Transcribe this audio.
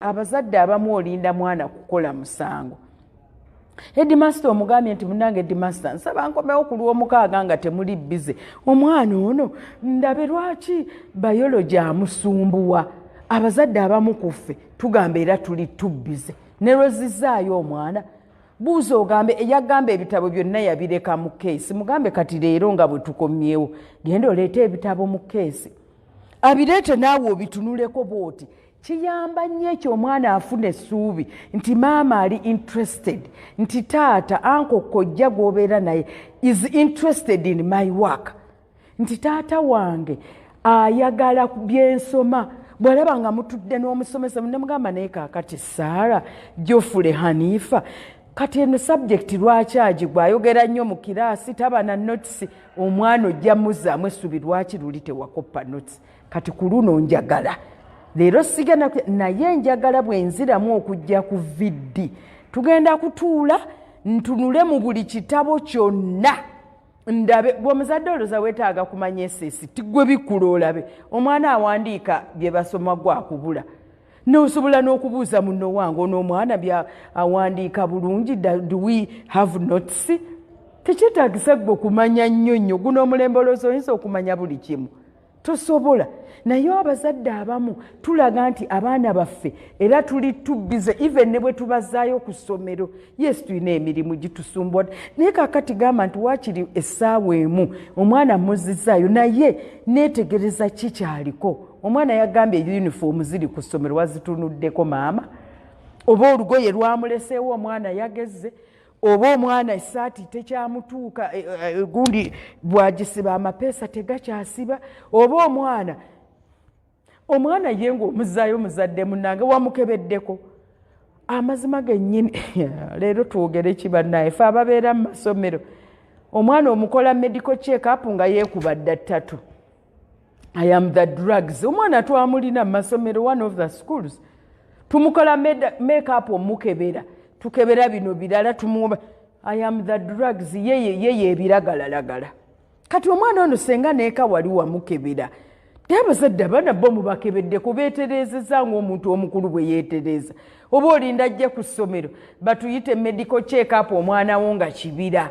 Abazadde abamu olinda mwana kukola musango. Headmaster omugambye nti munange headmaster nsaba nkomewo ku Lwomukaaga nga temuli bize. Omwana ono ndabe lwaki biology amusumbuwa. Abazadde abamu kuffe tugamba era tuli tubbize. Ne lwozizaayo omwana buuza ogambe yagamba ebitabo byonna yabireka mu keesi. Mugambe kati leero nga bwe tukomyewo genda oleete ebitabo mu keesi. Abireete naawe obitunuleko bw'oti. Kiyamba nnyo ekyo omwana afune essuubi nti maama ali interested, nti taata anko kojja gw'obeera naye is interested in my work, nti taata wange ayagala byensoma. Bw'alaba nga mutudde n'omusomesa mugamba naye kaakati Saara Jofule Hanifah kati eno subject lwaki agigwa ayogera nnyo mu kiraasi taba na notisi. Omwana ojja muzzaamu essuubi lwaki luli tewakoppa notisi. Kati ku luno njagala leero sigana naye njagala bwe nziramu okujja ku viddi tugenda kutuula ntunule mu buli kitabo kyonna ndabe bw'omuzadde olowooza weetaaga kumanya esesi tigwe bikkula olabe omwana awandiika bye basoma gwakubula n'osobola n'okubuuza munno wange n'omwana bya awandiika bulungi do we have notes. Tekyetaagisa gwe okumanya nnyo guno omulembe olowooza oyinza okumanya buli kimu tosobola. Naye abazadde abamu tulaga nti abaana baffe era tuli tubbize even ne bwe tubazaayo ku ssomero. Yes, tulina emirimu gitusumbwa naye kaakati gamba nti waakiri essaawa emu omwana muzizaayo naye neetegereza kikyaliko. Omwana yagambye yunifoomu ziri ku ssomero wazitunuddeko maama, oba olugoye lwamuleseewo omwana yagezze, oba omwana essaati tekyamutuuka gundi bwagisiba amapeesa tegakyasiba, oba omwana ye ng'omuzaayo omuzadde munnange wamukebeddeko. Amazima gennyini leero twogere ki bannaye ffe ababeera mu masomero omwana omukola medical check-up nga yeekuba dda ttatu. I am the drugs. Omwana twamulina mu masomero one of the schools tumukola make-up omukebera tukebera bino birala tumuba I am the drugs yeye ebiragalalagala. Kati omwana ono senga neeka wali wamukebera naye abazadde abaana bo mubakebedde kubeeterezeza ng'omuntu omukulu bwe yeetereza. Oba olinda ajje ku ssomero batuyite medical check-up omwana wo nga kibira.